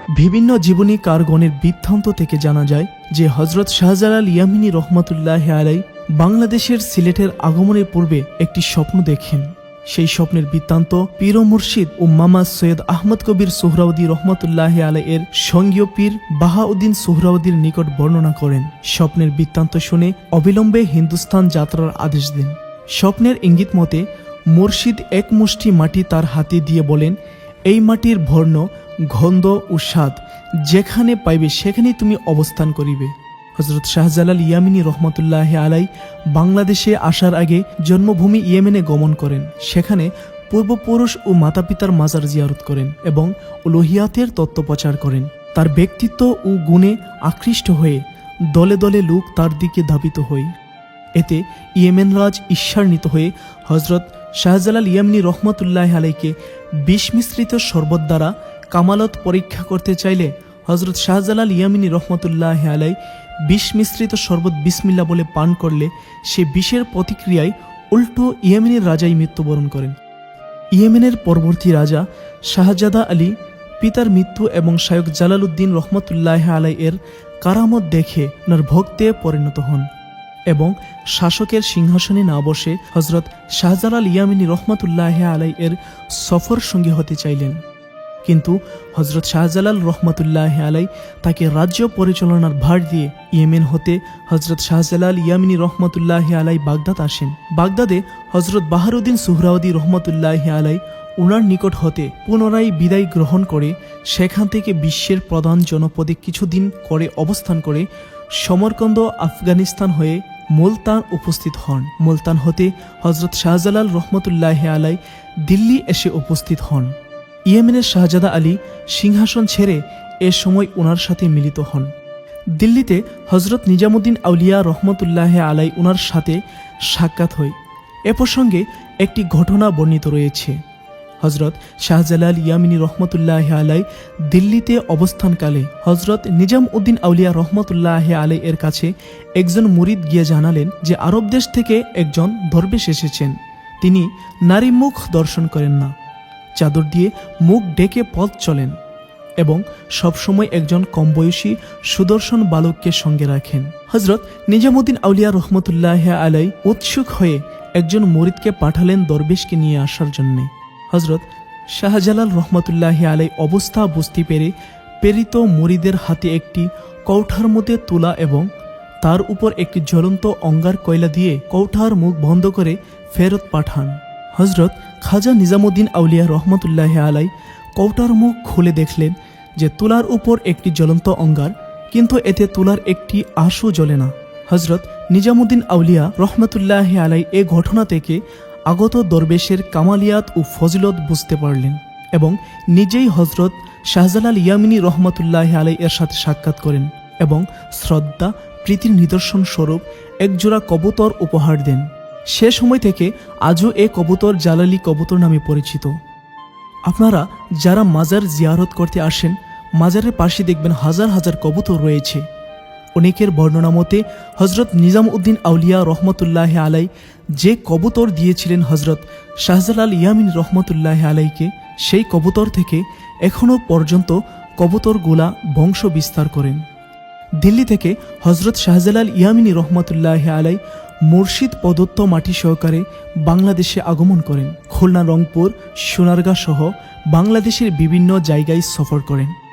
বিভিন্ন জীবনী কারগণের বৃত্তান্ত থেকে জানা যায় যে হযরত শাহজালাল ইয়ামিনী রহমাতুল্লাহি আলাইহি বাংলাদেশের সিলেটের আগমনের পূর্বে একটি স্বপ্ন দেখেন। সেই স্বপ্নের বৃত্তান্ত পীর ও মুর্শিদ ও মামা সৈয়দ আহমদ কবির সোহরাওয়ার্দী রহমাতুল্লাহি আলাইহি এর সঙ্গীয় পীর বাহাউদ্দিন সোহরাওয়ার্দীর নিকট বর্ণনা করেন। স্বপ্নের বৃত্তান্ত শুনে অবিলম্বে হিন্দুস্তান যাত্রার আদেশ দেন। স্বপ্নের ইঙ্গিত মতে মুর্শিদ এক মুষ্টি মাটি তার হাতে দিয়ে বলেন, এই মাটির বর্ণ গন্ধ ও স্বাদ যেখানে পাইবে সেখানেই তুমি অবস্থান করিবে। হযরত শাহজালাল ইয়ামিনী রহমাতুল্লাহি আলাইহি বাংলাদেশে আসার আগে জন্মভূমি ইয়েমেনে গমন করেন। সেখানে পূর্বপুরুষ ও মাতাপিতার মাজার জিয়ারত করেন এবং উলুহিয়াতের তত্ত্ব প্রচার করেন। তার ব্যক্তিত্ব ও গুণে আকৃষ্ট হয়ে দলে দলে লোক তার দিকে ধাবিত হয়। এতে ইয়েমেন রাজ ঈর্ষান্বিত হয়ে হযরত শাহজালাল ইয়ামিনী রহমাতুল্লাহি আলাইহিকে বিষ মিশ্রিত শরবত দ্বারা কামালত পরীক্ষা করতে চাইলে হযরত শাহজালাল ইয়ামিনী রহমাতুল্লাহি আলাইহি বিষ মিশ্রিত শরবত বিসমিল্লাহ বলে পান করলে সে বিষের প্রতিক্রিয়ায় উল্টো ইয়েমেনের রাজাই মৃত্যুবরণ করেন। ইয়েমেনের পরবর্তী রাজা শাহজাদা আলী পিতার মৃত্যু এবং শায়খ জালালউদ্দিন রহমাতুল্লাহি আলাইহি এর কারামত দেখে ওনার ভক্তে পরিণত হন এবং শাসকের সিংহাসনে না বসে হযরত শাহজালাল ইয়ামিনী রহমাতুল্লাহি আলাইহি এর সফর সঙ্গী হতে চাইলেন। কিন্তু হযরত শাহজালাল রহমাতুল্লাহি আলাইহি তাকে রাজ্য পরিচালনার ভার দিয়ে ইয়েমেন হতে হযরত শাহজালাল ইয়ামিনী রহমাতুল্লাহি আলাইহি বাগদাদ আসেন। বাগদাদে হযরত বাহারউদ্দিন সোহরাওয়ার্দী রহমাতুল্লাহি আলাইহি উনার নিকট হতে পুনরায় বিদায় গ্রহণ করে সেখান থেকে বিশ্বের প্রধান জনপদে কিছুদিন করে অবস্থান করে সমরকন্দ আফগানিস্তান হয়ে মুলতান উপস্থিত হন। মুলতান হতে হযরত শাহজালাল রহমাতুল্লাহি আলাইহি দিল্লি এসে উপস্থিত হন। ইয়েমেনের শাহজাদা আলী সিংহাসন ছেড়ে এ সময় ওনার সাথে মিলিত হন। দিল্লিতে হযরত নিজামুদ্দিন আউলিয়া রহমতুল্লাহি আলাইহি ওনার সাথে সাক্ষাৎ হয়। এ প্রসঙ্গে একটি ঘটনা বর্ণিত রয়েছে। হযরত শাহজালাল ইয়ামিনী রহমতুল্লাহি আলাইহি দিল্লিতে অবস্থানকালে হযরত নিজামউদ্দিন আউলিয়া রহমতুল্লাহি আলাইহি এর কাছে একজন মুরিদ গিয়ে জানালেন যে আরব দেশ থেকে একজন দরবেশ এসেছেন। তিনি নারী মুখ দর্শন করেন না, চাদর দিয়ে মুখ ঢেকে পথ চলেন এবং সবসময় একজন কম বয়সী সুদর্শন বালককে সঙ্গে রাখেন। হযরত নিজামুদ্দিন আউলিয়া রহমতুল্লাহি আলাইহি উৎসুক হয়ে একজন মুরিদকে পাঠালেন দরবেশকে নিয়ে আসার জন্য। হযরত শাহজালাল রহমতুল্লাহি আলাইহি অবস্থা বুঝতে পেরে প্রেরিত মুরিদের হাতে একটি কৌঠার মধ্যে তুলা এবং তার উপর একটি জ্বলন্ত অঙ্গার কয়লা দিয়ে কৌঠার মুখ বন্ধ করে ফেরত পাঠান। হযরত খাজা নিজামুদ্দিন আউলিয়া রহমতুল্লাহি আলাইহি কৌটার মুখ খুলে দেখলেন যে তুলার উপর একটি জ্বলন্ত অঙ্গার, কিন্তু এতে তুলার একটি আঁশও জ্বলে না। হযরত নিজামুদ্দিন আউলিয়া রহমতুল্লাহি আলাইহি এ ঘটনা থেকে আগত দরবেশের কামালিয়াত ও ফজিলত বুঝতে পারলেন এবং নিজেই হযরত শাহজালাল ইয়ামিনী রহমতুল্লাহি আলাইহি এর সাথে সাক্ষাৎ করেন এবং শ্রদ্ধা প্রীতির নিদর্শন স্বরূপ একজোড়া কবুতর উপহার দেন। সে সময় থেকে আজও এ কবুতর জালালি কবুতর নামে পরিচিত। আপনারা যারা মাজার জিয়ারত করতে আসেন, মাজারের পাশে দেখবেন হাজার হাজার কবুতর রয়েছে। অনেকের বর্ণনা মতে হযরত নিজামউদ্দিন আউলিয়া রহমতুল্লাহি আলাইহি যে কবুতর দিয়েছিলেন হযরত শাহজালাল ইয়ামিনী রহমতুল্লাহি আলাইহিকে, সেই কবুতর থেকে এখনও পর্যন্ত কবুতরগুলা বংশ বিস্তার করেন। দিল্লি থেকে হযরত শাহজালাল ইয়ামিনী রহমতুল্লাহি আলাইহি মুর্শিদ প্রদত্ত মাটি সহকারে বাংলাদেশে আগমন করেন। খুলনা, রংপুর, সোনারগাঁ সহ বাংলাদেশের বিভিন্ন জায়গায় সফর করেন।